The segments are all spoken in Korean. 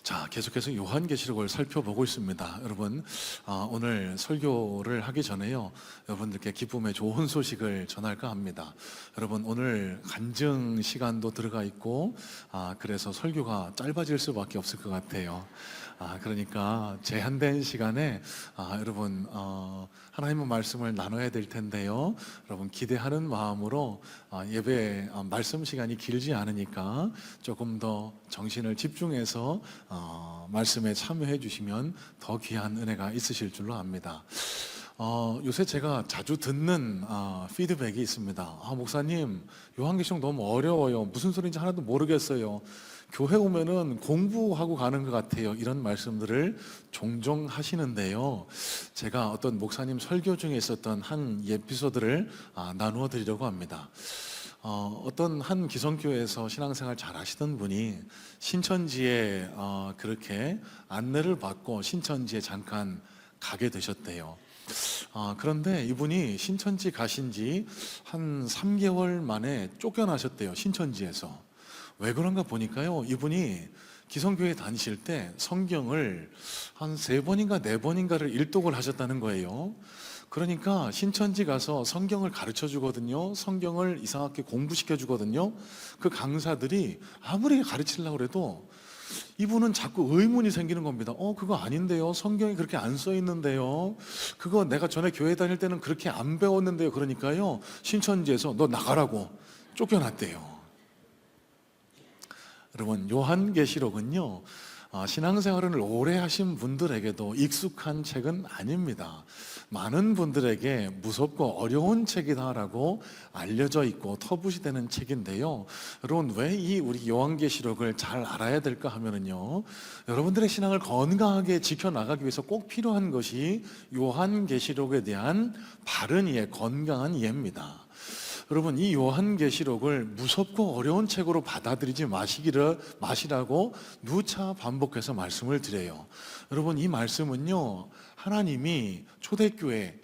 자, 계속해서 요한계시록을 살펴보고 있습니다. 여러분, 오늘 설교를 하기 전에요, 여러분들께 기쁨의 좋은 소식을 전할까 합니다. 여러분, 오늘 간증 시간도 들어가 있고, 그래서 설교가 짧아질 수밖에 없을 것 같아요. 그러니까 제한된 시간에 여러분 하나님의 말씀을 나눠야 될 텐데요. 여러분 기대하는 마음으로 예배 말씀 시간이 길지 않으니까 조금 더 정신을 집중해서 말씀에 참여해 주시면 더 귀한 은혜가 있으실 줄로 압니다. 요새 제가 자주 듣는 피드백이 있습니다. 목사님, 요한계시록 너무 어려워요. 무슨 소리인지 하나도 모르겠어요. 교회 오면은 공부하고 가는 것 같아요. 이런 말씀들을 종종 하시는데요. 제가 어떤 목사님 설교 중에 있었던 한 에피소드를 나누어 드리려고 합니다. 어떤 한 기성교회에서 신앙생활 잘 하시던 분이 신천지에 그렇게 안내를 받고 신천지에 잠깐 가게 되셨대요. 그런데 이분이 신천지 가신 지 한 3개월 만에 쫓겨나셨대요. 신천지에서. 왜 그런가 보니까요, 이분이 기성교회 다니실 때 성경을 한 3번인가 4번인가를 일독을 하셨다는 거예요. 그러니까 신천지 가서 성경을 가르쳐 주거든요. 성경을 이상하게 공부시켜 주거든요. 그 강사들이 아무리 가르치려고 해도 이분은 자꾸 의문이 생기는 겁니다. 그거 아닌데요. 성경이 그렇게 안 써 있는데요. 그거 내가 전에 교회 다닐 때는 그렇게 안 배웠는데요. 그러니까요, 신천지에서 너 나가라고 쫓겨났대요. 여러분, 요한계시록은요, 신앙생활을 오래 하신 분들에게도 익숙한 책은 아닙니다. 많은 분들에게 무섭고 어려운 책이다라고 알려져 있고 터부시되는 책인데요. 여러분, 왜 우리 요한계시록을 잘 알아야 될까 하면은요, 여러분들의 신앙을 건강하게 지켜나가기 위해서 꼭 필요한 것이 요한계시록에 대한 바른 이해, 건강한 이해입니다. 여러분, 이 요한계시록을 무섭고 어려운 책으로 받아들이지 마시라고 누차 반복해서 말씀을 드려요. 여러분, 이 말씀은요, 하나님이 초대교회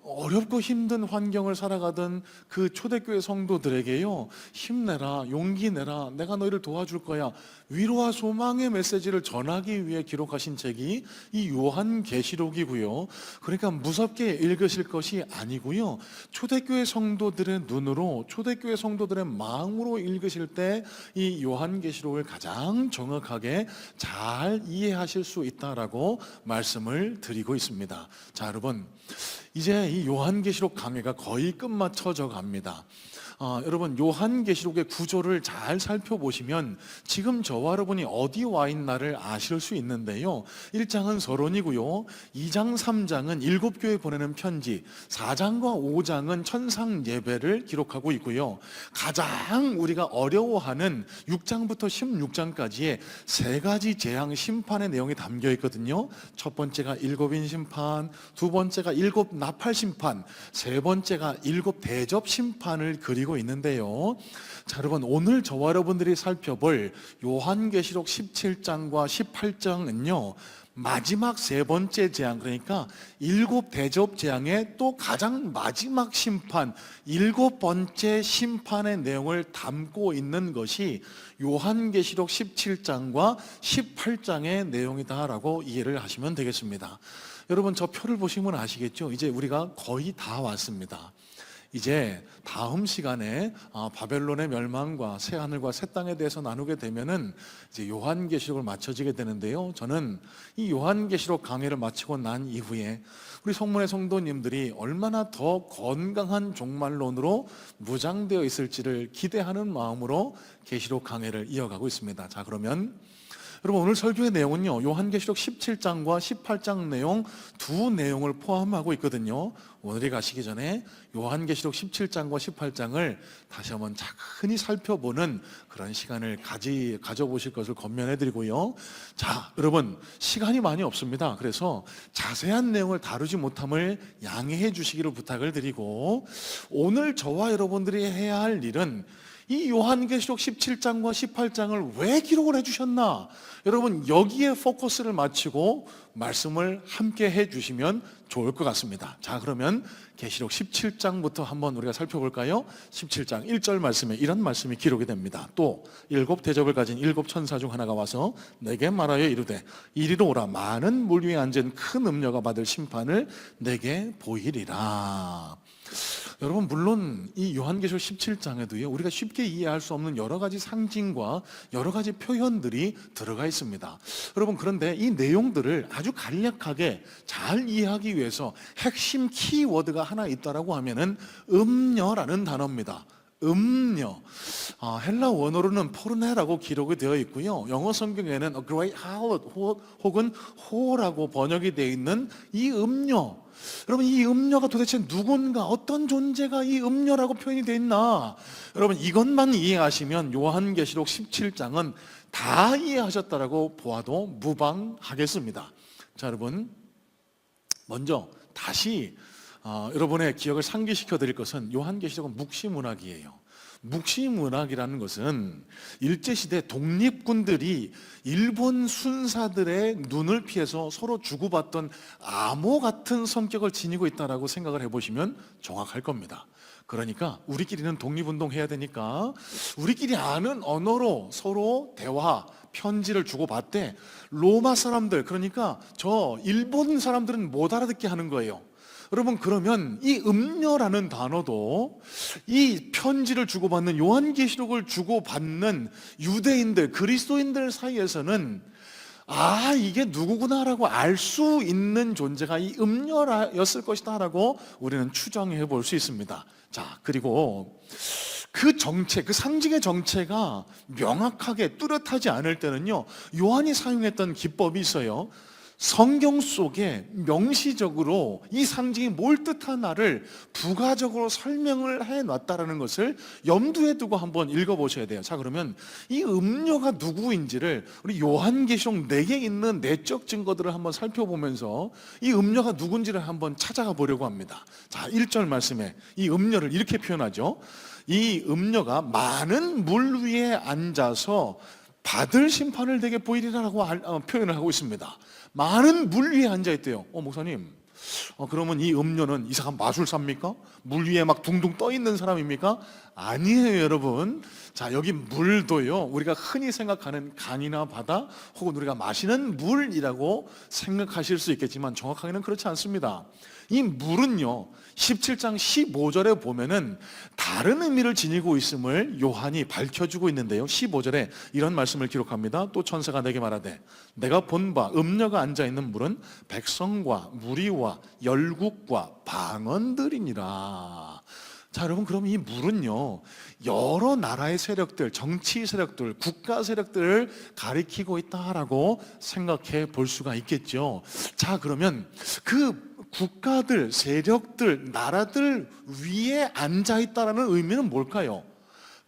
어렵고 힘든 환경을 살아가던 그 초대교회 성도들에게요, 힘내라, 용기 내라, 내가 너희를 도와줄 거야, 위로와 소망의 메시지를 전하기 위해 기록하신 책이 이 요한계시록이고요. 그러니까 무섭게 읽으실 것이 아니고요, 초대교회 성도들의 눈으로, 초대교회 성도들의 마음으로 읽으실 때 이 요한계시록을 가장 정확하게 잘 이해하실 수 있다라고 말씀을 드리고 있습니다. 자, 여러분, 이제 이 요한계시록 강해가 거의 끝마쳐져 갑니다. 여러분, 요한계시록의 구조를 잘 살펴보시면 지금 저와 여러분이 어디 와 있나를 아실 수 있는데요. 1장은 서론이고요, 2장, 3장은 7교회 보내는 편지, 4장과 5장은 천상 예배를 기록하고 있고요. 가장 우리가 어려워하는 6장부터 16장까지의 3가지 재앙 심판의 내용이 담겨 있거든요. 첫 번째가 7인 심판, 두 번째가 7 나팔 심판, 세 번째가 7 대접 심판을 그리고 있는데요. 자, 여러분, 오늘 저와 여러분들이 살펴볼 요한계시록 17장과 18장은요, 마지막 3번째 재앙, 그러니까 7 대접 재앙의 또 가장 마지막 심판, 7번째 심판의 내용을 담고 있는 것이 요한계시록 17장과 18장의 내용이다라고 이해를 하시면 되겠습니다. 여러분, 저 표를 보시면 아시겠죠? 이제 우리가 거의 다 왔습니다. 이제 다음 시간에 바벨론의 멸망과 새 하늘과 새 땅에 대해서 나누게 되면은 이제 요한계시록을 마쳐지게 되는데요. 저는 이 요한계시록 강해를 마치고 난 이후에 우리 성문의 성도님들이 얼마나 더 건강한 종말론으로 무장되어 있을지를 기대하는 마음으로 계시록 강해를 이어가고 있습니다. 자, 그러면 여러분, 오늘 설교의 내용은요, 요한계시록 17장과 18장 내용 두 내용을 포함하고 있거든요. 오늘이 가시기 전에 요한계시록 17장과 18장을 다시 한번 차근히 살펴보는 그런 시간을 가져보실 것을 권면해드리고요. 자, 여러분, 시간이 많이 없습니다. 그래서 자세한 내용을 다루지 못함을 양해해 주시기를 부탁을 드리고, 오늘 저와 여러분들이 해야 할 일은 이 요한계시록 17장과 18장을 왜 기록을 해주셨나? 여러분 여기에 포커스를 맞추고 말씀을 함께 해주시면 좋을 것 같습니다. 자, 그러면 계시록 17장부터 한번 우리가 살펴볼까요? 17장 1절 말씀에 이런 말씀이 기록이 됩니다. 또 일곱 대접을 가진 일곱 천사 중 하나가 와서 내게 말하여 이르되 이리로 오라. 많은 물 위에 앉은 큰 음녀가 받을 심판을 내게 보이리라. 여러분, 물론 이 요한계시록 17장에도요 우리가 쉽게 이해할 수 없는 여러 가지 상징과 여러 가지 표현들이 들어가 있습니다. 여러분, 그런데 이 내용들을 아주 간략하게 잘 이해하기 위해서 핵심 키워드가 하나 있다라고 하면은 음녀라는 단어입니다. 음녀. 헬라 원어로는 포르네라고 기록이 되어 있고요, 영어 성경에는 a great harlot 혹은 whore라고 번역이 되어 있는 이 음녀. 여러분, 이 음녀가 도대체 누군가, 어떤 존재가 이 음녀라고 표현이 되어 있나? 여러분, 이것만 이해하시면 요한계시록 17장은 다 이해하셨다라고 보아도 무방하겠습니다. 자, 여러분, 먼저 다시 여러분의 기억을 상기시켜 드릴 것은 요한계시록은 묵시문학이에요. 묵시문학이라는 것은 일제시대 독립군들이 일본 순사들의 눈을 피해서 서로 주고받던 암호 같은 성격을 지니고 있다고 생각을 해보시면 정확할 겁니다. 그러니까 우리끼리는 독립운동 해야 되니까 우리끼리 아는 언어로 서로 대화, 편지를 주고받되 로마 사람들, 그러니까 저 일본 사람들은 못 알아듣게 하는 거예요. 여러분, 그러면 이 음녀라는 단어도 이 편지를 주고받는, 요한계시록을 주고받는 유대인들, 그리스도인들 사이에서는 이게 누구구나라고 알 수 있는 존재가 이 음녀였을 것이다 라고 우리는 추정해 볼 수 있습니다. 자, 그리고 그 정체, 그 상징의 정체가 명확하게 뚜렷하지 않을 때는요, 요한이 사용했던 기법이 있어요. 성경 속에 명시적으로 이 상징이 뭘 뜻하나를 부가적으로 설명을 해놨다는 것을 염두에 두고 한번 읽어보셔야 돼요. 자, 그러면 이 음녀가 누구인지를 우리 요한계시록 내게 있는 내적 증거들을 한번 살펴보면서 이 음녀가 누군지를 한번 찾아가 보려고 합니다. 자, 1절 말씀에 이 음녀를 이렇게 표현하죠. 이 음녀가 많은 물 위에 앉아서 받을 심판을 내게 보이리라고 표현을 하고 있습니다. 많은 물 위에 앉아있대요. 목사님, 그러면 이 음녀는 이상한 마술사입니까? 물 위에 막 둥둥 떠 있는 사람입니까? 아니에요, 여러분. 자, 여기 물도요, 우리가 흔히 생각하는 강이나 바다 혹은 우리가 마시는 물이라고 생각하실 수 있겠지만 정확하게는 그렇지 않습니다. 이 물은요, 17장 15절에 보면은 다른 의미를 지니고 있음을 요한이 밝혀주고 있는데요, 15절에 이런 말씀을 기록합니다. 또 천사가 내게 말하되 내가 본 바 음녀가 앉아있는 물은 백성과 무리와 열국과 방언들이니라. 자, 여러분, 그럼 이 물은요, 여러 나라의 세력들, 정치 세력들, 국가 세력들을 가리키고 있다라고 생각해 볼 수가 있겠죠. 자, 그러면 그 국가들, 세력들, 나라들 위에 앉아있다라는 의미는 뭘까요?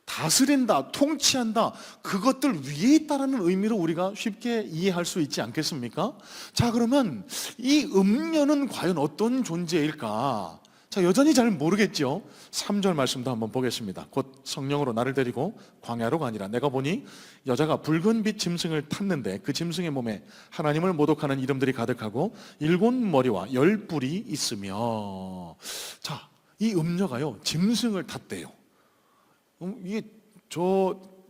다스린다, 통치한다, 그것들 위에 있다라는 의미로 우리가 쉽게 이해할 수 있지 않겠습니까? 자, 그러면 이 음녀는 과연 어떤 존재일까? 자, 여전히 잘 모르겠죠. 3절 말씀도 한번 보겠습니다. 곧 성령으로 나를 데리고 광야로 가니라. 내가 보니 여자가 붉은빛 짐승을 탔는데 그 짐승의 몸에 하나님을 모독하는 이름들이 가득하고 7머리와 10뿔이 있으며. 자, 이 음녀가요, 짐승을 탔대요. 이게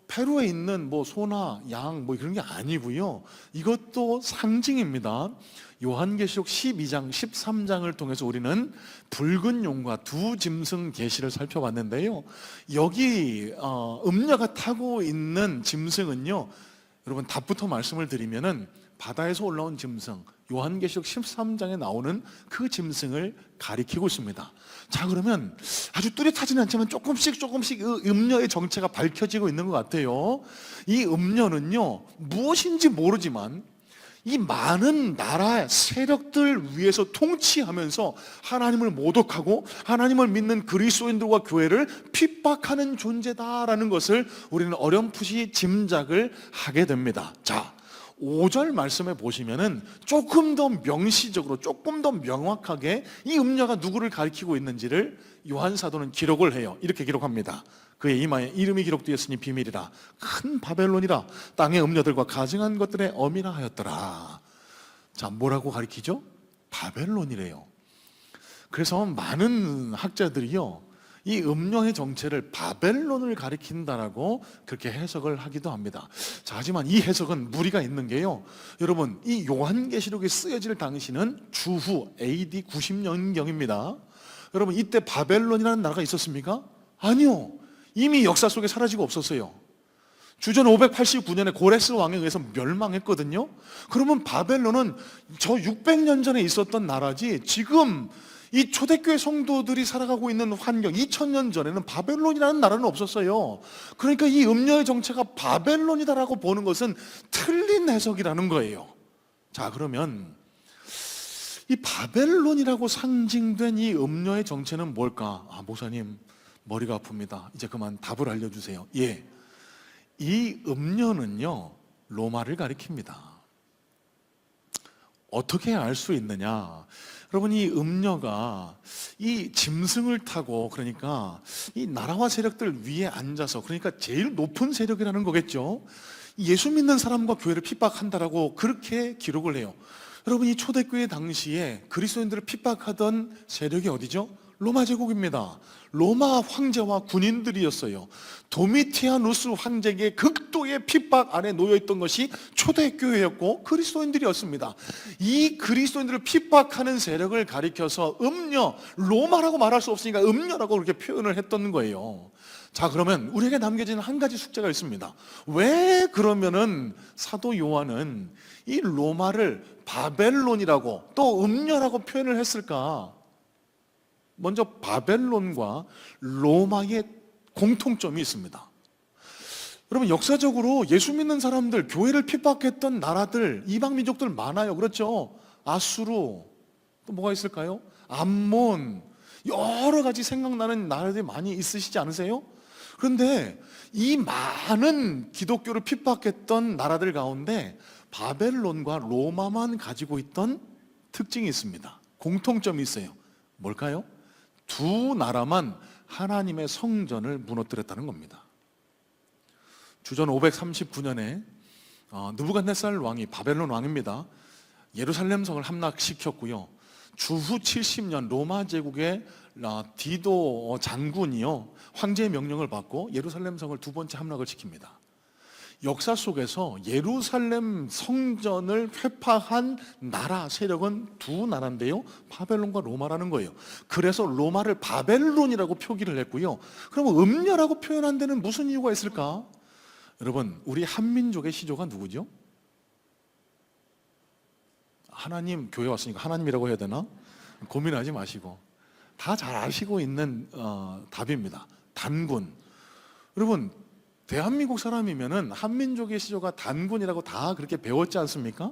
페루에 있는 소나 양 그런 게 아니고요, 이것도 상징입니다. 요한계시록 12장, 13장을 통해서 우리는 붉은 용과 두 짐승 계시를 살펴봤는데요, 여기 음녀가 타고 있는 짐승은요, 여러분 답부터 말씀을 드리면은 바다에서 올라온 짐승, 요한계시록 13장에 나오는 그 짐승을 가리키고 있습니다. 자, 그러면 아주 뚜렷하지는 않지만 조금씩 음녀의 정체가 밝혀지고 있는 것 같아요. 이 음녀는요, 무엇인지 모르지만 이 많은 나라 세력들 위에서 통치하면서 하나님을 모독하고 하나님을 믿는 그리스도인들과 교회를 핍박하는 존재다라는 것을 우리는 어렴풋이 짐작을 하게 됩니다. 자, 5절 말씀에 보시면은 조금 더 명시적으로, 조금 더 명확하게 이 음녀가 누구를 가리키고 있는지를 요한 사도는 기록을 해요. 이렇게 기록합니다. 그의 이마에 이름이 기록되었으니 비밀이라, 큰 바벨론이라, 땅의 음녀들과 가증한 것들의 어미라 하였더라. 자, 뭐라고 가리키죠? 바벨론이래요. 그래서 많은 학자들이요, 이 음녀의 정체를 바벨론을 가리킨다라고 그렇게 해석을 하기도 합니다. 자, 하지만 이 해석은 무리가 있는 게요, 여러분, 이 요한계시록이 쓰여질 당시는 주후 AD 90년경입니다. 여러분, 이때 바벨론이라는 나라가 있었습니까? 아니요. 이미 역사 속에 사라지고 없었어요. 주전 589년에 고레스 왕에 의해서 멸망했거든요. 그러면 바벨론은 저 600년 전에 있었던 나라지, 지금 이 초대교회 성도들이 살아가고 있는 환경, 2000년 전에는 바벨론이라는 나라는 없었어요. 그러니까 이 음녀의 정체가 바벨론이다라고 보는 것은 틀린 해석이라는 거예요. 자, 그러면 이 바벨론이라고 상징된 이 음녀의 정체는 뭘까? 아, 목사님 머리가 아픕니다. 이제 그만 답을 알려주세요. 예, 이 음녀는요, 로마를 가리킵니다. 어떻게 알 수 있느냐? 여러분, 이 음녀가 이 짐승을 타고, 그러니까 이 나라와 세력들 위에 앉아서, 그러니까 제일 높은 세력이라는 거겠죠. 예수 믿는 사람과 교회를 핍박한다라고 그렇게 기록을 해요. 여러분, 이 초대교회 당시에 그리스도인들을 핍박하던 세력이 어디죠? 로마 제국입니다. 로마 황제와 군인들이었어요. 도미티아누스 황제의 극도의 핍박 아래 놓여있던 것이 초대교회였고 그리스도인들이었습니다. 이 그리스도인들을 핍박하는 세력을 가리켜서 음녀, 로마라고 말할 수 없으니까 음녀라고 그렇게 표현을 했던 거예요. 자, 그러면 우리에게 남겨진 한 가지 숙제가 있습니다. 왜 그러면은 사도 요한은 이 로마를 바벨론이라고 또 음녀라고 표현을 했을까? 먼저 바벨론과 로마의 공통점이 있습니다. 여러분, 역사적으로 예수 믿는 사람들, 교회를 핍박했던 나라들, 이방 민족들 많아요. 그렇죠? 아수르, 또 뭐가 있을까요? 암몬, 여러 가지 생각나는 나라들이 많이 있으시지 않으세요? 그런데 이 많은 기독교를 핍박했던 나라들 가운데 바벨론과 로마만 가지고 있던 특징이 있습니다. 공통점이 있어요. 뭘까요? 두 나라만 하나님의 성전을 무너뜨렸다는 겁니다. 주전 539년에 느부갓네살 왕이, 바벨론 왕입니다, 예루살렘 성을 함락시켰고요. 주후 70년 로마 제국의 디도 장군이요, 황제의 명령을 받고 예루살렘 성을 두 번째 함락을 시킵니다. 역사 속에서 예루살렘 성전을 회파한 나라 세력은 두 나라인데요, 바벨론과 로마라는 거예요. 그래서 로마를 바벨론이라고 표기를 했고요. 그럼 음녀라고 표현한 데는 무슨 이유가 있을까? 여러분, 우리 한민족의 시조가 누구죠? 하나님, 교회 왔으니까 하나님이라고 해야 되나? 고민하지 마시고 다 잘 아시고 있는 답입니다. 단군. 여러분, 대한민국 사람이면은 한민족의 시조가 단군이라고 다 그렇게 배웠지 않습니까?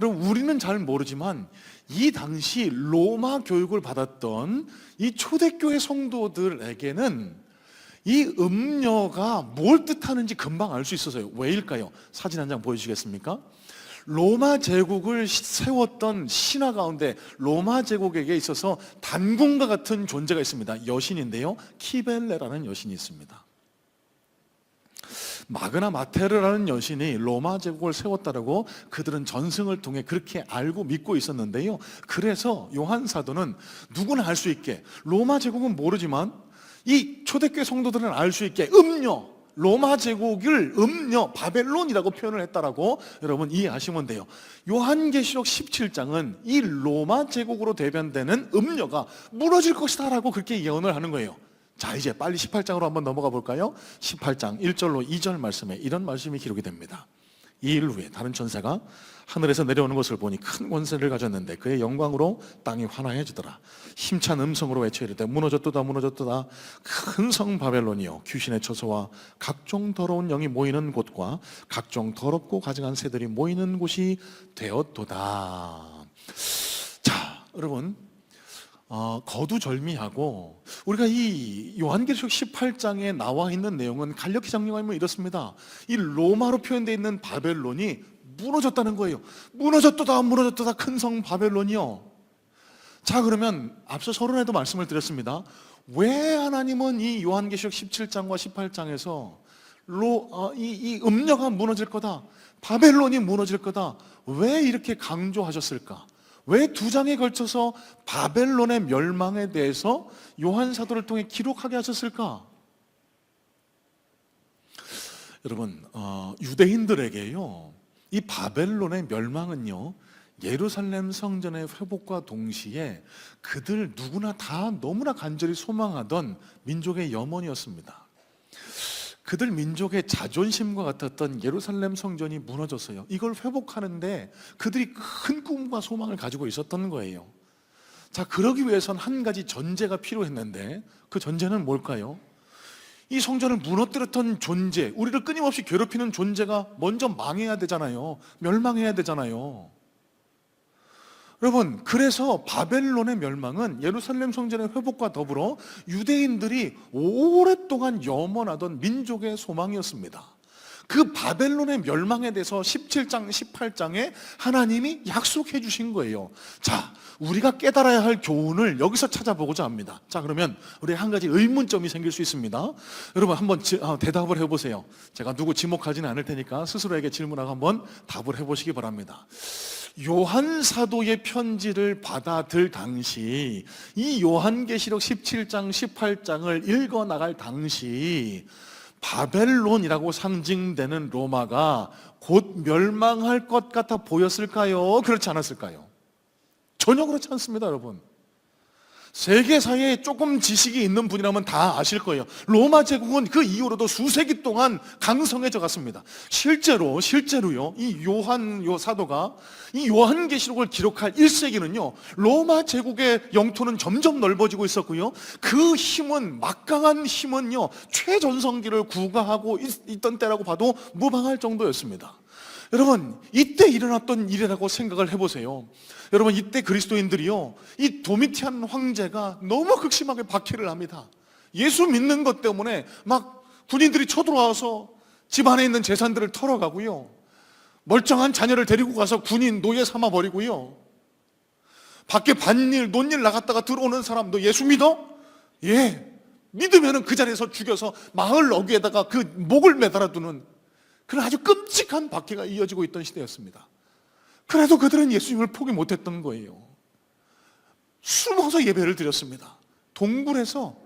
여러분, 우리는 잘 모르지만 이 당시 로마 교육을 받았던 이 초대교회 성도들에게는 이 음녀가 뭘 뜻하는지 금방 알 수 있어서요. 왜일까요? 사진 한 장 보여주시겠습니까? 로마 제국을 세웠던 신화 가운데 로마 제국에게 있어서 단군과 같은 존재가 있습니다. 여신인데요, 키벨레라는 여신이 있습니다. 마그나 마테르라는 여신이 로마 제국을 세웠다라고 그들은 전승을 통해 그렇게 알고 믿고 있었는데요, 그래서 요한 사도는 누구나 알 수 있게, 로마 제국은 모르지만 이 초대교회 성도들은 알 수 있게 음녀, 로마 제국을 음녀, 바벨론이라고 표현을 했다라고 여러분 이해하시면 돼요. 요한계시록 17장은 이 로마 제국으로 대변되는 음녀가 무너질 것이다 라고 그렇게 예언을 하는 거예요. 자, 이제 빨리 18장으로 한번 넘어가 볼까요? 18장 1절로 2절 말씀에 이런 말씀이 기록이 됩니다. 이 일 후에 다른 천사가 하늘에서 내려오는 것을 보니 큰 권세를 가졌는데 그의 영광으로 땅이 환하여지더라. 힘찬 음성으로 외쳐 이르되 무너졌도다 무너졌도다, 큰 성 바벨론이여, 귀신의 처소와 각종 더러운 영이 모이는 곳과 각종 더럽고 가증한 새들이 모이는 곳이 되었도다. 자, 여러분, 거두절미하고 우리가 이 요한계시록 18장에 나와 있는 내용은 간략히 정리하면 이렇습니다. 이 로마로 표현되어 있는 바벨론이 무너졌다는 거예요. 무너졌도다 무너졌도다 큰 성 바벨론이요. 자, 그러면 앞서 서론에도 말씀을 드렸습니다. 왜 하나님은 이 요한계시록 17장과 18장에서 이 음녀가 무너질 거다, 바벨론이 무너질 거다, 왜 이렇게 강조하셨을까? 왜 두 장에 걸쳐서 바벨론의 멸망에 대해서 요한 사도를 통해 기록하게 하셨을까? 여러분, 유대인들에게요, 이 바벨론의 멸망은요, 예루살렘 성전의 회복과 동시에 그들 누구나 다 너무나 간절히 소망하던 민족의 염원이었습니다. 그들 민족의 자존심과 같았던 예루살렘 성전이 무너졌어요. 이걸 회복하는데 그들이 큰 꿈과 소망을 가지고 있었던 거예요. 자, 그러기 위해선 한 가지 전제가 필요했는데 그 전제는 뭘까요? 이 성전을 무너뜨렸던 존재, 우리를 끊임없이 괴롭히는 존재가 먼저 망해야 되잖아요. 멸망해야 되잖아요. 여러분, 그래서 바벨론의 멸망은 예루살렘 성전의 회복과 더불어 유대인들이 오랫동안 염원하던 민족의 소망이었습니다. 그 바벨론의 멸망에 대해서 17장, 18장에 하나님이 약속해 주신 거예요. 자, 우리가 깨달아야 할 교훈을 여기서 찾아보고자 합니다. 자, 그러면 우리 한 가지 의문점이 생길 수 있습니다. 여러분, 한번 대답을 해보세요. 제가 누구 지목하지는 않을 테니까 스스로에게 질문하고 한번 답을 해보시기 바랍니다. 요한 사도의 편지를 받아들 당시, 이 요한계시록 17장, 18장을 읽어 나갈 당시 바벨론이라고 상징되는 로마가 곧 멸망할 것 같아 보였을까요? 그렇지 않았을까요? 전혀 그렇지 않습니다, 여러분. 세계사에 조금 지식이 있는 분이라면 다 아실 거예요. 로마 제국은 그 이후로도 수세기 동안 강성해져 갔습니다. 실제로요, 이 요한 사도가 이 요한계시록을 기록할 1세기는요, 로마 제국의 영토는 점점 넓어지고 있었고요, 그 힘은, 막강한 힘은요, 최전성기를 구가하고 있던 때라고 봐도 무방할 정도였습니다. 여러분, 이때 일어났던 일이라고 생각을 해보세요. 여러분, 이때 그리스도인들이요, 이 도미티안 황제가 너무 극심하게 박해를 합니다. 예수 믿는 것 때문에 막 군인들이 쳐들어와서 집안에 있는 재산들을 털어가고요, 멀쩡한 자녀를 데리고 가서 군인 노예 삼아버리고요, 밖에 밭일 논일 나갔다가 들어오는 사람, 너 예수 믿어? 예, 믿으면 그 자리에서 죽여서 마을 어귀에다가 그 목을 매달아 두는 그런 아주 끔찍한 박해가 이어지고 있던 시대였습니다. 그래도 그들은 예수님을 포기 못했던 거예요. 숨어서 예배를 드렸습니다. 동굴에서,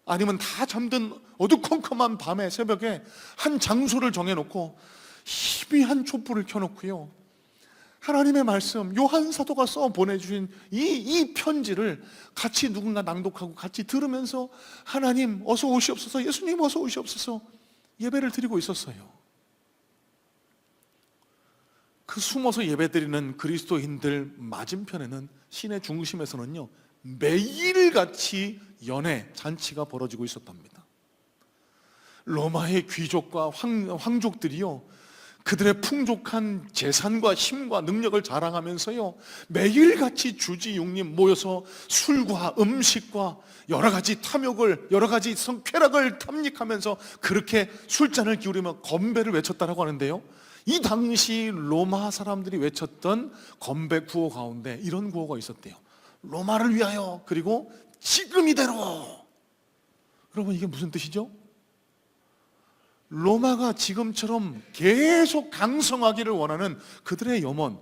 아니면 다 잠든 어두컴컴한 밤에, 새벽에 한 장소를 정해놓고 희미한 촛불을 켜놓고요, 하나님의 말씀, 요한 사도가 써 보내주신 이 편지를 같이 누군가 낭독하고 같이 들으면서 하나님 어서 오시옵소서, 예수님 어서 오시옵소서 예배를 드리고 있었어요. 그 숨어서 예배드리는 그리스도인들 맞은편에는, 시내 중심에서는요, 매일같이 연회, 잔치가 벌어지고 있었답니다. 로마의 귀족과 황족들이요, 그들의 풍족한 재산과 힘과 능력을 자랑하면서요, 매일같이 주지육림 모여서 술과 음식과 여러 가지 탐욕을, 여러 가지 쾌락을 탐닉하면서 그렇게 술잔을 기울이며 건배를 외쳤다라고 하는데요, 이 당시 로마 사람들이 외쳤던 건배 구호 가운데 이런 구호가 있었대요. 로마를 위하여, 그리고 지금 이대로. 여러분, 이게 무슨 뜻이죠? 로마가 지금처럼 계속 강성하기를 원하는 그들의 염원,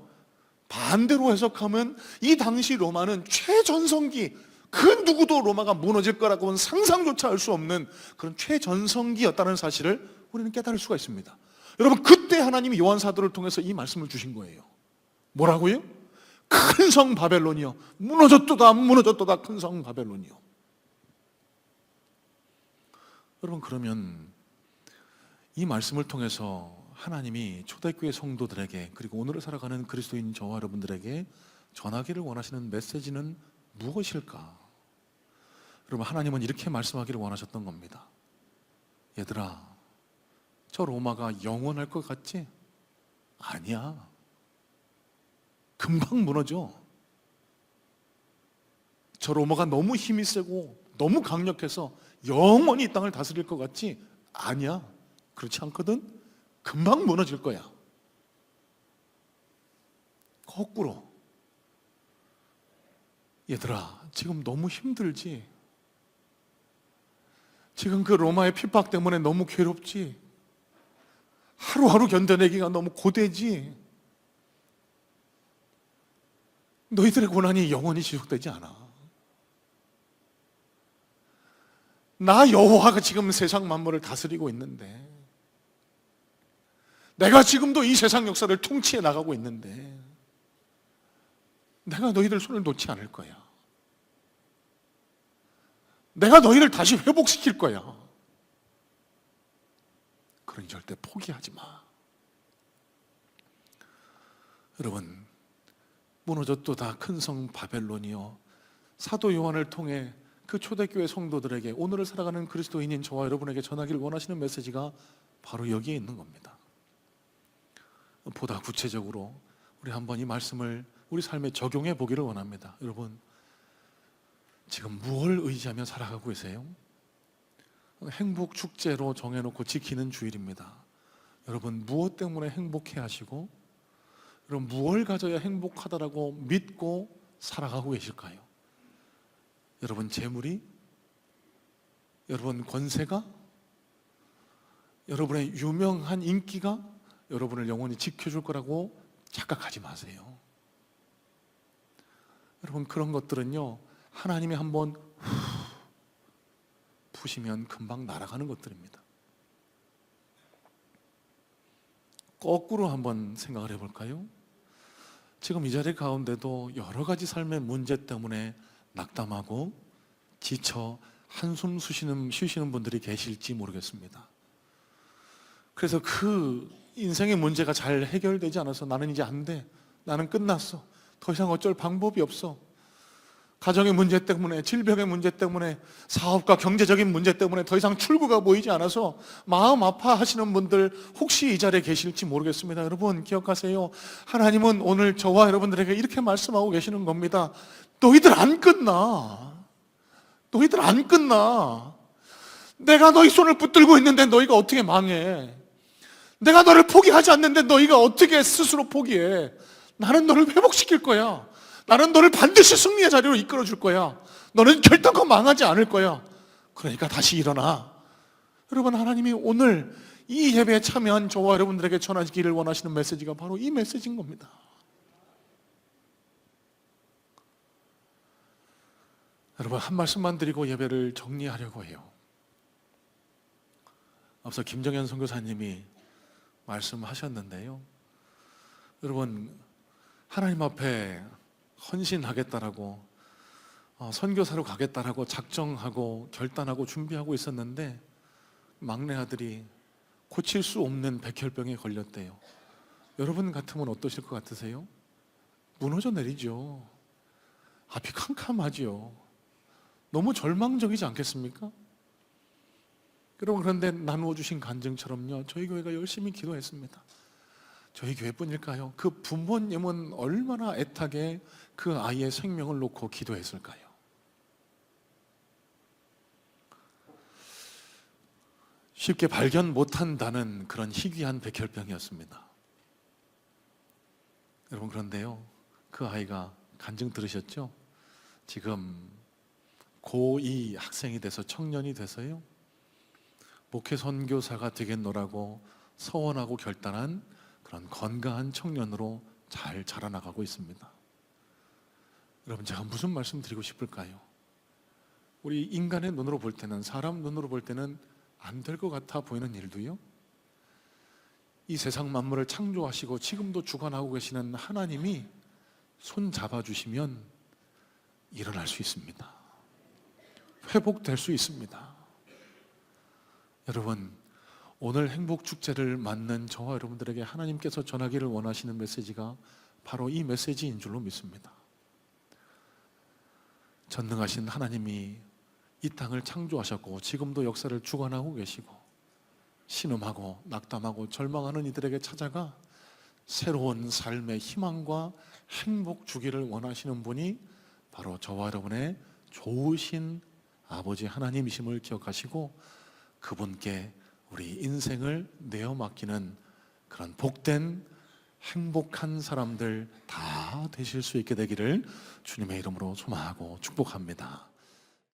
반대로 해석하면 이 당시 로마는 최전성기, 그 누구도 로마가 무너질 거라고는 상상조차 할 수 없는 그런 최전성기였다는 사실을 우리는 깨달을 수가 있습니다. 여러분, 그때 하나님이 요한 사도를 통해서 이 말씀을 주신 거예요. 뭐라고요? 큰 성 바벨론이요, 무너졌도다 무너졌도다 큰 성 바벨론이요. 여러분, 그러면 이 말씀을 통해서 하나님이 초대교회 성도들에게, 그리고 오늘을 살아가는 그리스도인 저와 여러분들에게 전하기를 원하시는 메시지는 무엇일까? 여러분, 하나님은 이렇게 말씀하기를 원하셨던 겁니다. 얘들아, 저 로마가 영원할 것 같지? 아니야. 금방 무너져. 저 로마가 너무 힘이 세고 너무 강력해서 영원히 이 땅을 다스릴 것 같지? 아니야. 그렇지 않거든? 금방 무너질 거야. 거꾸로 얘들아, 지금 너무 힘들지? 지금 그 로마의 핍박 때문에 너무 괴롭지? 하루하루 견뎌내기가 너무 고되지? 너희들의 고난이 영원히 지속되지 않아. 나 여호와가 지금 세상 만물을 다스리고 있는데, 내가 지금도 이 세상 역사를 통치해 나가고 있는데, 내가 너희들 손을 놓지 않을 거야. 내가 너희를 다시 회복시킬 거야. 그러니 절대 포기하지 마. 여러분, 무너졌도다 큰 성 바벨론이요, 사도 요한을 통해 그 초대교회 성도들에게, 오늘을 살아가는 그리스도인인 저와 여러분에게 전하기를 원하시는 메시지가 바로 여기에 있는 겁니다. 보다 구체적으로 우리 한번 이 말씀을 우리 삶에 적용해 보기를 원합니다. 여러분, 지금 무엇을 의지하며 살아가고 계세요? 행복 축제로 정해놓고 지키는 주일입니다. 여러분, 무엇 때문에 행복해 하시고, 여러분, 무엇을 가져야 행복하다라고 믿고 살아가고 계실까요? 여러분, 재물이? 여러분, 권세가? 여러분의 유명한 인기가 여러분을 영원히 지켜줄 거라고 착각하지 마세요. 여러분, 그런 것들은요, 하나님이 한번 푸시면 금방 날아가는 것들입니다. 거꾸로 한번 생각을 해볼까요? 지금 이 자리 가운데도 여러 가지 삶의 문제 때문에 낙담하고 지쳐 한숨 쉬시는 분들이 계실지 모르겠습니다. 그래서 그 인생의 문제가 잘 해결되지 않아서 나는 이제 안 돼, 나는 끝났어, 더 이상 어쩔 방법이 없어, 가정의 문제 때문에, 질병의 문제 때문에, 사업과 경제적인 문제 때문에 더 이상 출구가 보이지 않아서 마음 아파하시는 분들 혹시 이 자리에 계실지 모르겠습니다. 여러분, 기억하세요. 하나님은 오늘 저와 여러분들에게 이렇게 말씀하고 계시는 겁니다. 너희들 안 끝나. 너희들 안 끝나. 내가 너희 손을 붙들고 있는데 너희가 어떻게 망해? 내가 너를 포기하지 않는데 너희가 어떻게 스스로 포기해? 나는 너를 회복시킬 거야. 나는 너를 반드시 승리의 자리로 이끌어 줄 거야. 너는 결단코 망하지 않을 거야. 그러니까 다시 일어나. 여러분, 하나님이 오늘 이 예배에 참여한 저와 여러분들에게 전하기를 원하시는 메시지가 바로 이 메시지인 겁니다. 여러분, 한 말씀만 드리고 예배를 정리하려고 해요. 앞서 김정현 선교사님이 말씀하셨는데요, 여러분, 하나님 앞에 헌신하겠다라고, 선교사로 가겠다라고 작정하고 결단하고 준비하고 있었는데 막내 아들이 고칠 수 없는 백혈병에 걸렸대요. 여러분 같으면 어떠실 것 같으세요? 무너져 내리죠. 앞이 캄캄하지요. 너무 절망적이지 않겠습니까? 여러분, 그런데 나누어 주신 간증처럼요, 저희 교회가 열심히 기도했습니다. 저희 교회뿐일까요? 그 부모님은 얼마나 애타게 그 아이의 생명을 놓고 기도했을까요? 쉽게 발견 못한다는 그런 희귀한 백혈병이었습니다. 여러분, 그런데요, 그 아이가 간증 들으셨죠? 지금 고2 학생이 돼서, 청년이 돼서요, 목회 선교사가 되겠노라고 서원하고 결단한 그런 건강한 청년으로 잘 자라나가고 있습니다. 여러분, 제가 무슨 말씀 드리고 싶을까요? 우리 인간의 눈으로 볼 때는, 사람 눈으로 볼 때는 안 될 것 같아 보이는 일도요, 이 세상 만물을 창조하시고 지금도 주관하고 계시는 하나님이 손 잡아주시면 일어날 수 있습니다. 회복될 수 있습니다. 여러분, 오늘 행복축제를 맞는 저와 여러분들에게 하나님께서 전하기를 원하시는 메시지가 바로 이 메시지인 줄로 믿습니다. 전능하신 하나님이 이 땅을 창조하셨고 지금도 역사를 주관하고 계시고, 신음하고 낙담하고 절망하는 이들에게 찾아가 새로운 삶의 희망과 행복 주기를 원하시는 분이 바로 저와 여러분의 좋으신 아버지 하나님이심을 기억하시고, 그분께 우리 인생을 내어 맡기는 그런 복된 행복한 사람들 다 되실 수 있게 되기를 주님의 이름으로 소망하고 축복합니다.